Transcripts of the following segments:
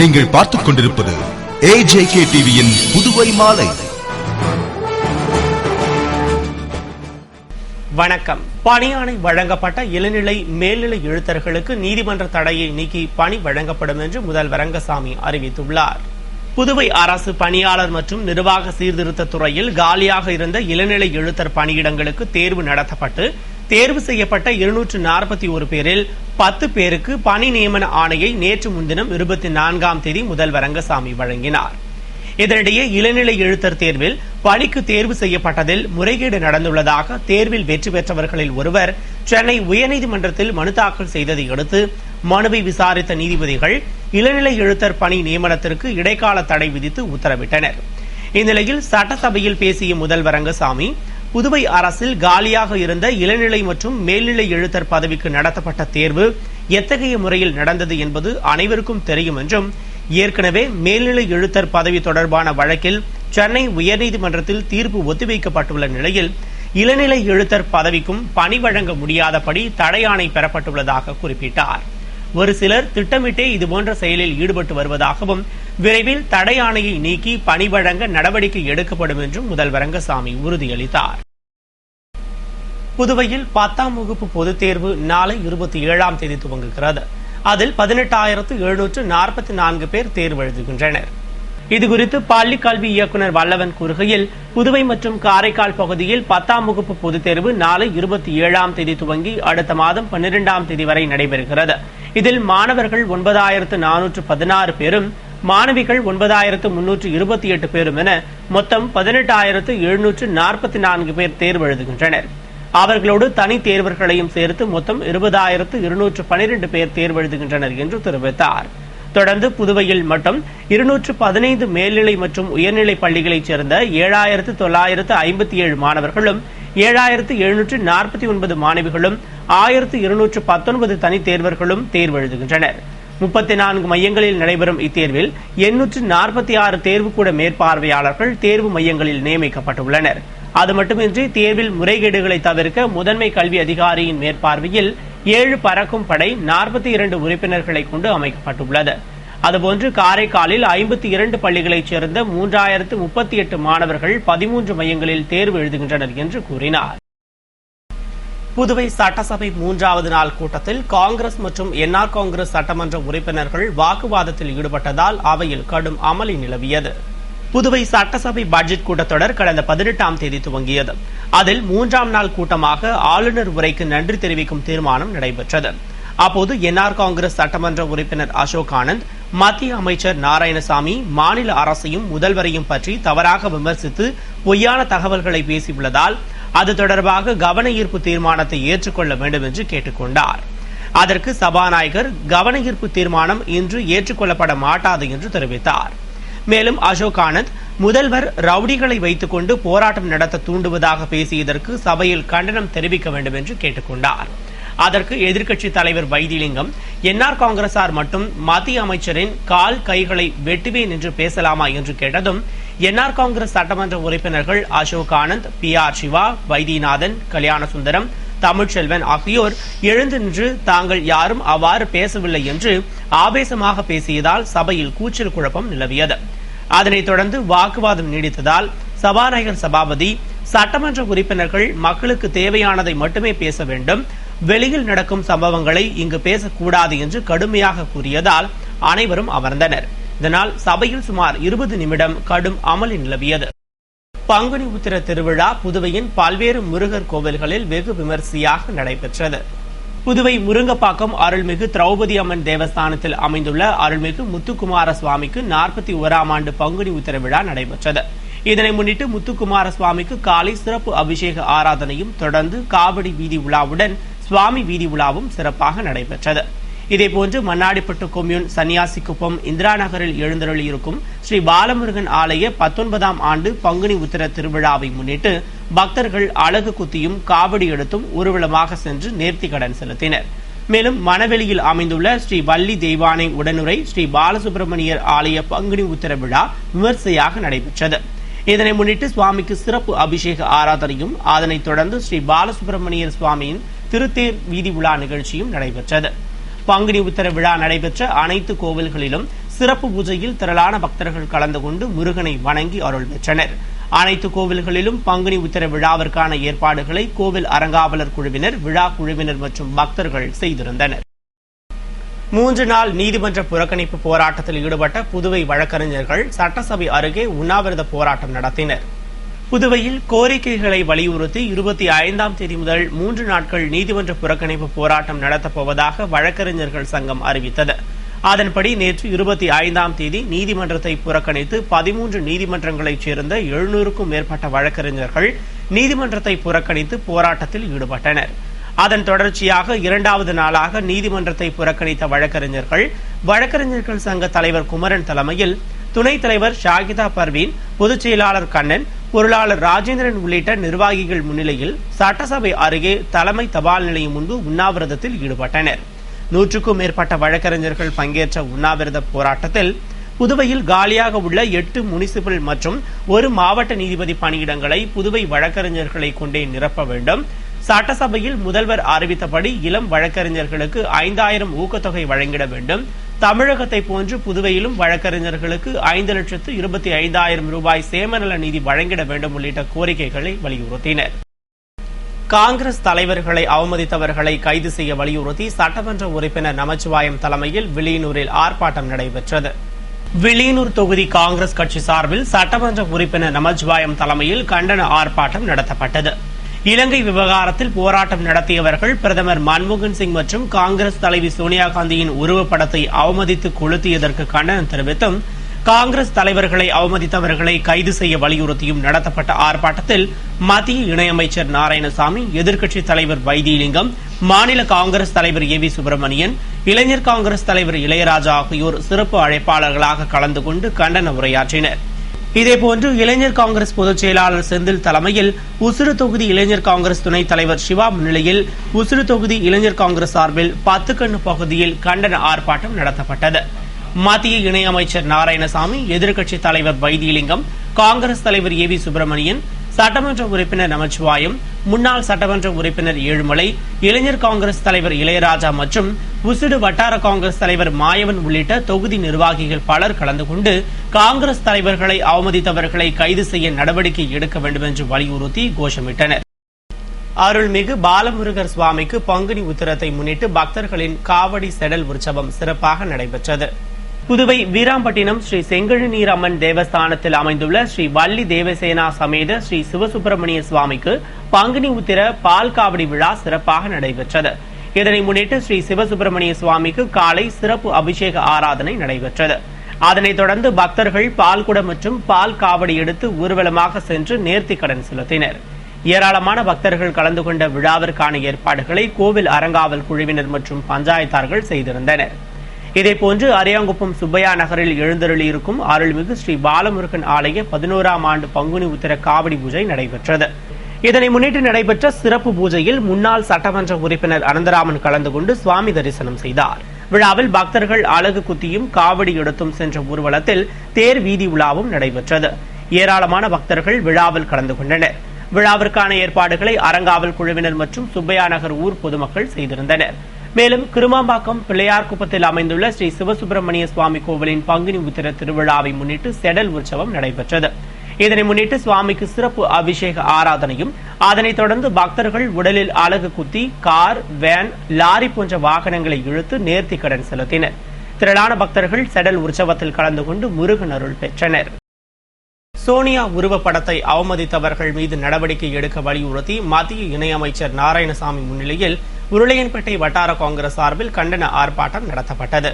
நீங்கள் பார்த்துக் கொண்டிருப்பது AJK டிவியின் புதுவை மாலை. வணக்கம். பணியாணை வழங்கப்பட்ட இளநிலை மேல்நிலை எழுத்தர்களுக்கு நீதிமன்ற தடையை நீக்கி பணி வழங்கப்படும் என்று முதல்வர் ரங்கசாமி அறிவித்துள்ளார். புதுவை அரசு பணியாளர் மற்றும் நிர்வாக சீர்திருத்த துறையில் காலியாக இருந்த இளநிலை எழுத்தர் பணியிடங்களுக்கு தேர்வு நடத்தப்பட்டு தேர்வு செய்யப்பட்ட 241 பேரில் 10 பேருக்கு பணி நியமன ஆணையை நேற்று முன்தினம் 24ஆம் தேதி முதல்வர் ரங்கசாமி வழங்கினார். இதனிடையே இளநிலை எழுத்தர் தேர்வில் பணிக்கு தேர்வு செய்யப்பட்டதில் முறைகேடு நடந்துள்ளதாக தேர்வில் வெற்றி பெற்றவர்களில் ஒருவர் சென்னை உயர்நீதிமன்றத்தில் மனு தாக்கல் செய்ததை அடுத்து மனுவை விசாரித்த நீதிபதிகள் இளநிலை எழுத்தர் பணி நியமனத்திற்கு இடைக்கால தடை விதித்து உத்தரவிட்டனர். இந்நிலையில் சட்டசபையில் பேசிய முதல்வர் ரங்கசாமி, புதுவை அரசில் காலியாக இருந்த இளநிலை மற்றும் மேல்நிலை எழுத்தர் பதவிக்கு நடத்தப்பட்ட தேர்வு எத்தகைய முறையில் நடந்தது என்பது அனைவருக்கும் தெரியும் என்றும், ஏற்கனவே மேல்நிலை எழுத்தர் பதவி தொடர்பான வழக்கில் சென்னை உயர்நீதிமன்றத்தில் தீர்ப்பு ஒத்திவைக்கப்பட்டுள்ள நிலையில் இளநிலை எழுத்தர் பதவிக்கும் பணி வழங்க முடியாதபடி தடை ஆணை பெறப்பட்டுள்ளதாக குறிப்பிட்டார். ஒரு சிலர் திட்டமிட்டே இதுபோன்ற செயலில் ஈடுபட்டு வருவதாகவும், விரைவில் தடை ஆணையை நீக்கி பணி வழங்க நடவடிக்கை எடுக்கப்படும் என்றும் முதல்வர் ரங்கசாமி உறுதியளித்தார். புதுவையில் 10ஆம் வகுப்பு பொதுத் தேர்வு நாளை 27ஆம் தேதி துவங்குகிறது. அதில் 18,744 பேர் தேர்வு எழுதுகின்றனர். இதுகுறித்து பள்ளி கல்வி இயக்குநர் வல்லவன் கூறுகையில், புதுவை மற்றும் காரைக்கால் பகுதியில் 10ஆம் வகுப்பு பொதுத் தேர்வு நாளை 27ஆம் தேதி துவங்கி அடுத்த மாதம் 12ஆம் தேதி வரை நடைபெறுகிறது. இதில் மாணவர்கள் 9,416 பேரும் மாணவிகள் 9,328 பேரும் என மொத்தம் 18,744 பேர் தேர்வு எழுதுகின்றனர். அவர்களோடு தனி தேர்வர்களையும் சேர்த்து மொத்தம் 20,212 பேர் தேர்வு எழுதுகின்றனர் என்று தெரிவித்தார். தொடர்ந்து புதுவையில் மட்டும் 215 மேல்நிலை மற்றும் உயர்நிலை பள்ளிகளைச் சேர்ந்த 7,957 மாணவர்களும் 7,749 மாணவிகளும் 1,219 தனி தேர்வர்களும் தேர்வு எழுதுகின்றனர். 34 மையங்களில் நடைபெறும் இத்தேர்வில் 846 தேர்வுக்கூட மேற்பார்வையாளர்கள் தேர்வு மையங்களில் நியமிக்கப்பட்டுள்ளனர். அது மட்டுமின்றி தேர்வில் முறைகேடுகளை தவிர்க்க முதன்மை கல்வி அதிகாரியின் மேற்பார்வையில் 7 பறக்கும் படை 42 உறுப்பினர்களை கொண்டு அமைக்கப்பட்டுள்ளது. அதுபோன்று காரைக்காலில் 52 பள்ளிகளைச் சேர்ந்த 3,038 மாணவர்கள் 13 மையங்களில் தேர்வு எழுதுகின்றனர் என்று கூறினார். புதுவை சட்டசபை 3வது நாள் கூட்டத்தில் காங்கிரஸ் மற்றும் என்ஆர் காங்கிரஸ் சட்டமன்ற உறுப்பினர்கள் வாக்குவாதத்தில் ஈடுபட்டதால் அவையில் கடும் அமளி நிலவியது. புதுவை சட்டசபை பட்ஜெட் கூட்டத்தொடர் கடந்த 18ஆம் தேதி துவங்கியது. அதில் 3ஆம் நாள் கூட்டமாக ஆளுநர் உரைக்கு நன்றி தெரிவிக்கும் தீர்மானம் நடைபெற்றது. அப்போது என்ஆர் காங்கிரஸ் சட்டமன்ற உறுப்பினர் அசோக் ஆனந்த், மத்திய அமைச்சர் நாராயணசாமி மாநில அரசையும் முதல்வரையும் பற்றி தவறாக விமர்சித்து பொய்யான தகவல்களை பேசியுள்ளதால் அது தொடர்பாக கவன ஈர்ப்பு தீர்மானத்தை ஏற்றுக்கொள்ள வேண்டும் என்று கேட்டுக் கொண்டார். அதற்கு சபாநாயகர் கவன ஈர்ப்பு தீர்மானம் இன்று ஏற்றுக்கொள்ளப்பட மாட்டாது என்று தெரிவித்தார். மேலும் அசோக் ஆனந்த் முதல்வர் ரவுடிகளை வைத்துக் கொண்டு போராட்டம் நடத்த தூண்டுவதாக பேசியதற்கு சபையில் கண்டனம் தெரிவிக்க வேண்டும் என்று கேட்டுக் கொண்டார். அதற்கு எதிர்க்கட்சித் தலைவர் வைத்திலிங்கம், என்ஆர் காங்கிரசார் மட்டும் மத்திய அமைச்சரின் கால் கைகளை வெட்டுவேன் என்று பேசலாமா என்று கேட்டதும் என்ஆர் காங்கிரஸ் சட்டமன்ற உறுப்பினர்கள் அசோக் ஆனந்த், PR சிவா, வைத்தியநாதன், கல்யாணசுந்தரம், தமிழ்ச்செல்வன் ஆகியோர் எழுந்து நின்று தாங்கள் யாரும் அவ்வாறு பேசவில்லை என்று ஆவேசமாக பேசியதால் சபையில் கூச்சல் குழப்பம் நிலவியது. அதனைத் தொடர்ந்து வாக்குவாதம் நீடித்ததால் சபாநாயகர் சபாபதி, சட்டமன்ற உறுப்பினர்கள் மக்களுக்கு தேவையானதை மட்டுமே பேச வேண்டும், வெளியில் நடக்கும் சம்பவங்களை இங்கு பேசக்கூடாது என்று கடுமையாக கூறியதால் அனைவரும் அமர்ந்தனர். இதனால் சபையில் சுமார் 20 நிமிடம் கடும் அமளி நிலவியது. பங்குனி உத்திர திருவிழா புதுவையின் பல்வேறு முருகர் கோவில்களில் வெகு விமரிசையாக நடைபெற்றது. புதுவை முருங்கப்பாக்கம் அருள்மிகு திரௌபதி அம்மன் தேவஸ்தானத்தில் அமைந்துள்ள அருள்மிகு முத்துக்குமார சுவாமிக்கு 41ஆம் ஆண்டு பங்குனி உத்திர விழா நடைபெற்றது. இதனை முன்னிட்டு முத்துக்குமார சுவாமிக்கு காலை சிறப்பு அபிஷேக ஆராதனையும் தொடர்ந்து காவடி வீதி உலாவுடன் சுவாமி வீதி உலாவும் சிறப்பாக நடைபெற்றது. இதேபோன்று மண்ணாடிப்பட்டு கொம்யூன் சன்னியாசிக்குப்பம் இந்திரா நகரில் எழுந்தருளியிருக்கும் ஸ்ரீ பாலமுருகன் ஆலய 19ஆம் ஆண்டு பங்குனி உத்திர திருவிழாவை முன்னிட்டு பக்தர்கள் அலகு குத்தியும் காவடி எடுத்தும் ஊர்வலமாக சென்று நேர்த்தி கடன் செலுத்தினர். மேலும் மணவெளியில் அமைந்துள்ள ஸ்ரீ வள்ளி தெய்வானை உடனுரை ஸ்ரீ பாலசுப்பிரமணியர் ஆலய பங்குனி உத்திர விழா விமர்சையாக நடைபெற்றது. இதனை முன்னிட்டு சுவாமிக்கு சிறப்பு அபிஷேக ஆராதனையும் அதனைத் தொடர்ந்து ஸ்ரீ பாலசுப்பிரமணியர் சுவாமியின் திருத்தேர் வீதி உலா நிகழ்ச்சியும் நடைபெற்றது. பங்குனி உத்திர விழா நடைபெற்ற அனைத்து கோவில்களிலும் சிறப்பு பூஜையில் திரளான பக்தர்கள் கலந்து கொண்டு முருகனை வணங்கி அருள் பெற்றனர். அனைத்து கோவில்களிலும் பங்குனி உத்திர விழாவிற்கான ஏற்பாடுகளை கோவில் அறங்காவலர் குழுவினர், விழா குழுவினர் மற்றும் பக்தர்கள் செய்திருந்தனர். 3 நாள் நீதிமன்ற புறக்கணிப்பு போராட்டத்தில் ஈடுபட்ட புதுவை வழக்கறிஞர்கள் சட்டசபை அருகே உண்ணாவிரத போராட்டம் நடத்தினர். புதுவையில் கோரிக்கைகளை வலியுறுத்தி 25ஆம் தேதி முதல் 3 நாட்கள் நீதிமன்ற புறக்கணிப்பு போராட்டம் நடத்தப்போவதாக வழக்கறிஞர்கள் சங்கம் அறிவித்தது. அதன்படி நேற்று 25ஆம் தேதி நீதிமன்றத்தை புறக்கணித்து 13 நீதிமன்றங்களைச் சேர்ந்த 700க்கும் மேற்பட்ட வழக்கறிஞர்கள் நீதிமன்றத்தை புறக்கணித்து போராட்டத்தில் ஈடுபட்டனர். அதன் தொடர்ச்சியாக 2வது நாளாக நீதிமன்றத்தை புறக்கணித்த வழக்கறிஞர்கள் சங்க தலைவர் குமரன் தலைமையில் துணைத் தலைவர் ஷாகிதா பர்வீன், பொதுச் செயலாளர் கண்ணன், பொருளாளர் ராஜேந்திரன் உள்ளிட்ட நிர்வாகிகள் முன்னிலையில் சட்டசபை அருகே தலைமை தபால் நிலையம் முன்பு உண்ணாவிரதத்தில் ஈடுபட்டனர். 100க்கும் மேற்பட்ட வழக்கறிஞர்கள் பங்கேற்ற உண்ணாவிரத போராட்டத்தில் புதுவையில் காலியாக உள்ள 8 முனிசிபல் மற்றும் 1 மாவட்ட நீதிபதி பணியிடங்களை புதுவை வழக்கறிஞர்களை கொண்டே நிரப்ப வேண்டும். சட்டசபையில் முதல்வர் அறிவித்தபடி இளம் வழக்கறிஞர்களுக்கு 5000 ஊக்கத்தொகை வழங்கிட வேண்டும். தமிழகத்தை போன்று புதுவையிலும் வழக்கறிஞர்களுக்கு 5,25,000 ரூபாய் சேமநல நிதி வழங்கிட வேண்டும் உள்ளிட்ட கோரிக்கைகளை வலியுறுத்தினர். காங்கிரஸ் தலைவர்களை அவமதித்தவர்களை கைது செய்ய வலியுறுத்தி சட்டமன்ற உறுப்பினர் நமச்சிவாயம் தலைமையில் வில்லியனூரில் ஆர்ப்பாட்டம் நடைபெற்றது. வில்லியனூர் தொகுதி காங்கிரஸ் கட்சி சார்பில் சட்டமன்ற உறுப்பினர் நமச்சிவாயம் தலைமையில் கண்டன ஆர்ப்பாட்டம் நடத்தப்பட்டது. இலங்கை விவகாரத்தில் போராட்டம் நடத்தியவர்கள் பிரதமர் மன்மோகன் சிங் மற்றும் காங்கிரஸ் தலைவி சோனியா காந்தியின் உருவப்படத்தை அவமதித்து கொளுத்தியதற்கு கண்டனம் தெரிவித்தும் காங்கிரஸ் தலைவர்களை அவமதித்தவர்களை கைது செய்ய வலியுறுத்தியும் நடத்தப்பட்ட ஆர்ப்பாட்டத்தில் மத்திய இணையமைச்சர் நாராயணசாமி, எதிர்க்கட்சித் தலைவர் வைத்திலிங்கம், மாநில காங்கிரஸ் தலைவர் ஏ.வி. சுப்பிரமணியன், இளைஞர் காங்கிரஸ் தலைவர் இளையராஜா ஆகியோர் சிறப்பு அழைப்பாளர்களாக கலந்து கொண்டு கண்டன உரையாற்றினர். இதேபோன்று இளைஞர் காங்கிரஸ் பொதுச் செயலாளர் செந்தில் தலைமையில் உசுறு தொகுதி இளைஞர் காங்கிரஸ் துணைத் தலைவர் சிவா முன்னிலையில் உசுறு தொகுதி இளைஞர் காங்கிரஸ் சார்பில் 10 கண்ணு பகுதியில் கண்டன ஆர்ப்பாட்டம் நடத்தப்பட்டது. மத்திய இணையமைச்சர் நாராயணசாமி, எதிர்க்கட்சித் தலைவர் வைத்திலிங்கம், காங்கிரஸ் தலைவர் ஏ.வி. சுப்பிரமணியன், சட்டமன்ற உறுப்பினர் நமச்சிவாயம், முன்னாள் சட்டமன்ற உறுப்பினர் ஏழுமலை, இளைஞர் காங்கிரஸ் தலைவர் இளையராஜா மற்றும் உசுடு வட்டார காங்கிரஸ் தலைவர் மாயவன் உள்ளிட்ட தொகுதி நிர்வாகிகள் பலர் கலந்து கொண்டு காங்கிரஸ் தலைவர்களை அவமதித்தவர்களை கைது செய்ய நடவடிக்கை எடுக்க வேண்டும் என்று வலியுறுத்தி கோஷமிட்டனர். அருள்மிகு பாலமுருகர் சுவாமிக்கு பங்குனி உத்திரத்தை முன்னிட்டு பக்தர்களின் காவடி செடல் உற்சவம் சிறப்பாக நடைபெற்றது. புதுவை வீராம்பட்டினம் ஸ்ரீ செங்கழுநீர் அம்மன் தேவஸ்தானத்தில் அமைந்துள்ள ஸ்ரீ வள்ளி தேவசேனா சமேத ஸ்ரீ சிவசுப்பிரமணிய சுவாமிக்கு பங்குனி உத்திர பால் காவடி விழா சிறப்பாக நடைபெற்றது. இதனை முன்னிட்டு ஸ்ரீ சிவசுப்பிரமணிய சுவாமிக்கு காலை சிறப்பு அபிஷேக ஆராதனை நடைபெற்றது. அதனைத் தொடர்ந்து பக்தர்கள் பால்குடம் மற்றும் பால் காவடி எடுத்து ஊர்வலமாக சென்று நேர்த்திக்கடன் செலுத்தினர். ஏராளமான பக்தர்கள் கலந்து கொண்ட விழாவிற்கான ஏற்பாடுகளை கோவில் அறங்காவல் குழுவினர் மற்றும் பஞ்சாயத்தார்கள் செய்திருந்தனர். இதேபோன்று அரியாங்குப்பம் சுப்பையா நகரில் எழுந்தருளியிருக்கும் அருள்மிகு ஸ்ரீ பாலமுருகன் ஆலய 11ஆம் ஆண்டு பங்குனி உத்திர காவடி பூஜை நடைபெற்றது. இதனை முன்னிட்டு நடைபெற்ற சிறப்பு பூஜையில் முன்னாள் சட்டமன்ற உறுப்பினர் அனந்தராமன் கலந்து கொண்டு சுவாமி தரிசனம் செய்தார். விழாவில் பக்தர்கள் அலகு குத்தியும் காவடி எடுத்தும் சென்ற ஊர்வலத்தில் தேர் வீதி உலாவும் நடைபெற்றது. ஏராளமான பக்தர்கள் விழாவில் கலந்து கொண்டனர். விழாவிற்கான ஏற்பாடுகளை அறங்காவல் குழுவினர் மற்றும் சுப்பையா நகர் ஊர் பொதுமக்கள் செய்திருந்தனர். மேலும் கிருமாம்பாக்கம் பிள்ளையார்குப்பத்தில் அமைந்துள்ள ஸ்ரீ சிவசுப்பிரமணிய சுவாமி கோவிலின் பங்குனி உத்திர திருவிழாவை முன்னிட்டு செடல் உற்சவம் நடைபெற்றது. இதனை முன்னிட்டு சுவாமிக்கு சிறப்பு அபிஷேக ஆராதனையும், அதனைத் தொடர்ந்து பக்தர்கள் உடலில் அலகு குத்தி கார், வேன், லாரி போன்ற வாகனங்களை இழுத்து நேர்த்திக்கடன் செலுத்தினர். திரளான பக்தர்கள் செடல் உற்சவத்தில் கலந்து கொண்டு முருகன் அருள் பெற்றனர். சோனியா உருவப்படத்தை அவமதித்தவர்கள் மீது நடவடிக்கை எடுக்க வலியுறுத்தி மத்திய இணையமைச்சர் நாராயணசாமி முன்னிலையில் உருளையன்பேட்டை வட்டார காங்கிரஸ் சார்பில் கண்டன ஆர்ப்பாட்டம் நடத்தப்பட்டது.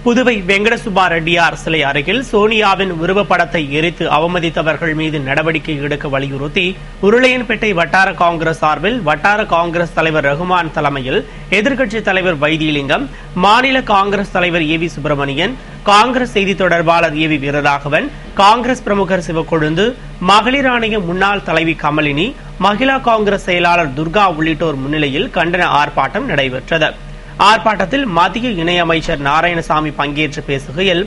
புதுவை வெங்கடசுப்பா ரெட்டியார் சிலை அருகில் சோனியாவின் உருவப்படத்தை எரித்து அவமதித்தவர்கள் மீது நடவடிக்கை எடுக்க வலியுறுத்தி உருளையன்பேட்டை வட்டார காங்கிரஸ் சார்பில் வட்டார காங்கிரஸ் தலைவர் ரகுமான் தலைமையில் எதிர்க்கட்சித் தலைவர் வைத்திலிங்கம், மாநில காங்கிரஸ் தலைவர் ஏ.வி. சுப்பிரமணியன், காங்கிரஸ் செய்தி தொடர்பாளர் ஏ.வி. வீரராகவன், காங்கிரஸ் பிரமுகர் சிவக்கொழுந்து, மகளிர் ஆணைய முன்னாள் தலைவி கமலினி, மகிழா காங்கிரஸ் செயலாளர் துர்கா உள்ளிட்டோர் முன்னிலையில் கண்டன ஆர்ப்பாட்டம் நடைபெற்றது. ஆர்ப்பாட்டத்தில் மத்திய இணையமைச்சர் நாராயணசாமி பங்கேற்று பேசுகையில்,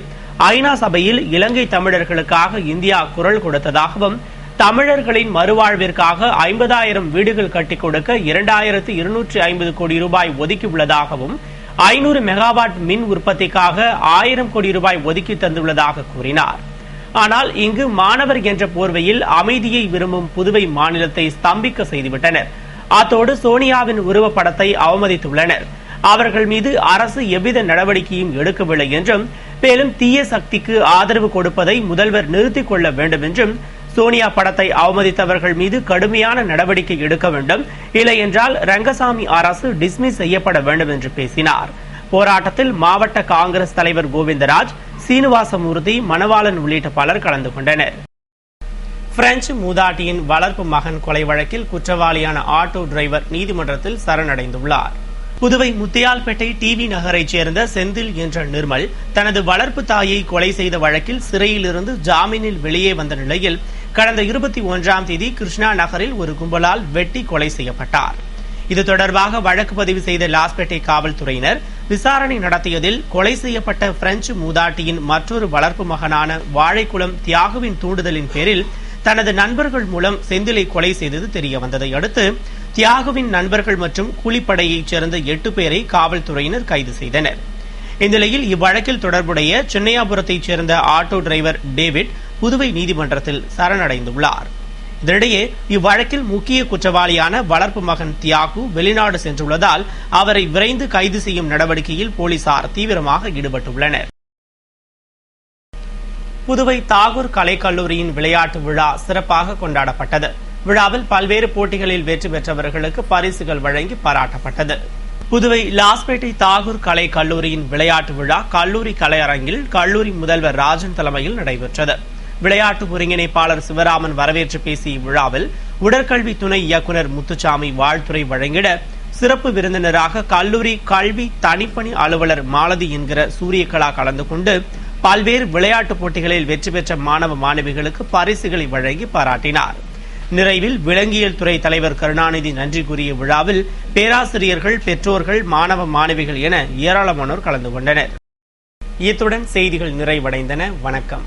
ஐநா சபையில் இலங்கை தமிழர்களுக்காக இந்தியா குரல் கொடுத்ததாகவும், தமிழர்களின் மறுவாழ்விற்காக 50,000 வீடுகள் கட்டிக் கொடுக்க 2,250 கோடி ரூபாய் ஒதுக்கியுள்ளதாகவும், 500 மெகாவாட் மின் உற்பத்திக்காக 1000 கோடி ரூபாய் ஒதுக்கி தந்துள்ளதாக கூறினார். ஆனால் இங்கு மாணவர் என்ற போர்வையில் அமைதியை விரும்பும் புதுவை மாநிலத்தை ஸ்தம்பிக்க செய்துவிட்டனர். அத்தோடு சோனியாவின் உருவப்படத்தை அவமதித்துள்ளனர். அவர்கள் மீது அரசு எவ்வித நடவடிக்கையும் எடுக்கவில்லை என்றும், மேலும் தீய சக்திக்கு ஆதரவு கொடுப்பதை முதல்வர் நிறுத்திக் கொள்ள வேண்டும் என்றும், சோனியா படத்தை அவமதித்தவர்கள் மீது கடுமையான நடவடிக்கை எடுக்க வேண்டும், இல்லை என்றால் ரங்கசாமி அரசு டிஸ்மிஸ் செய்யப்பட வேண்டும் என்று பேசினார். போராட்டத்தில் மாவட்ட காங்கிரஸ் தலைவர் கோவிந்தராஜ், சீனிவாசமூர்த்தி, மணவாளன் உள்ளிட்ட பலர் கலந்து கொண்டனர். பிரெஞ்சு மூதாட்டியின் வளர்ப்பு மகன் கொலை வழக்கில் குற்றவாளியான ஆட்டோ டிரைவர் நீதிமன்றத்தில் சரணடைந்துள்ளார். புதுவை முத்தியால்பேட்டை டிவி நகரைச் சேர்ந்த செந்தில் என்ற நிர்மல் தனது வளர்ப்பு தாயை கொலை செய்த வழக்கில் சிறையிலிருந்து ஜாமீனில் வெளியே வந்த நிலையில் கடந்த 21ஆம் தேதி கிருஷ்ணா நகரில் ஒரு கும்பலால் வெட்டி கொலை செய்யப்பட்டார். இது தொடர்பாக வழக்கு பதிவு செய்த லாஸ்பேட்டை காவல்துறையினர் விசாரணை நடத்தியதில் கொலை செய்யப்பட்ட பிரெஞ்சு மூதாட்டியின் மற்றொரு வளர்ப்பு மகனான வாழைக்குளம் தியாகுவின் தூண்டுதலின் பேரில் தனது நண்பர்கள் மூலம் செந்திலை கொலை செய்தது தெரியவந்ததை அடுத்து தியாகுவின் நண்பர்கள் மற்றும் கூலிப்படையைச் சேர்ந்த 8 பேரை காவல்துறையினர் கைது செய்தனர். இந்நிலையில் இவ்வழக்கில் தொடர்புடைய சென்னையாபுரத்தைச் சேர்ந்த ஆட்டோ டிரைவர் டேவிட் புதுவை நீதிமன்றத்தில் சரணடைந்துள்ளார். இதனிடையே இவ்வழக்கில் முக்கிய குற்றவாளியான வளர்ப்பு மகன் தியாகு வெளிநாடு சென்றுள்ளதால் அவரை விரைந்து கைது செய்யும் நடவடிக்கையில் போலீசார் தீவிரமாக ஈடுபட்டுள்ளனர். புதுவை தாகூர் கலைக்கல்லூரியின் விளையாட்டு விழா சிறப்பாக கொண்டாடப்பட்டது. விழாவில் பல்வேறு போட்டிகளில் வெற்றி பெற்றவர்களுக்கு பரிசுகள் வழங்கி பாராட்டப்பட்டது. புதுவை லாஸ்பேட்டை தாகூர் கலை கல்லூரியின் விளையாட்டு விழா கல்லூரி கலையரங்கில் கல்லூரி முதல்வர் ராஜன் தலைமையில் நடைபெற்றது. விளையாட்டு ஒருங்கிணைப்பாளர் சிவராமன் வரவேற்று பேசிய இவ்விழாவில் உடற்கல்வி துணை இயக்குநர் முத்துசாமி வாழ்த்துரை வழங்கிட, சிறப்பு விருந்தினராக கல்லூரி கல்வி தனிப்பணி அலுவலர் மாலதி என்கிற சூரியகலா கலந்து கொண்டு பல்வேறு விளையாட்டுப் போட்டிகளில் வெற்றி பெற்ற மாணவ மாணவிகளுக்கு பரிசுகளை வழங்கி பாராட்டினார். நிறைவில் விலங்கியல் துறை தலைவர் கருணாநிதி நன்றி கூறிய விழாவில் பேராசிரியர்கள், பெற்றோர்கள், மாணவ மாணவிகள் என ஏராளமானோர் கலந்து கொண்டனர். இத்துடன் செய்திகள் நிறைவடைந்தன. வணக்கம்.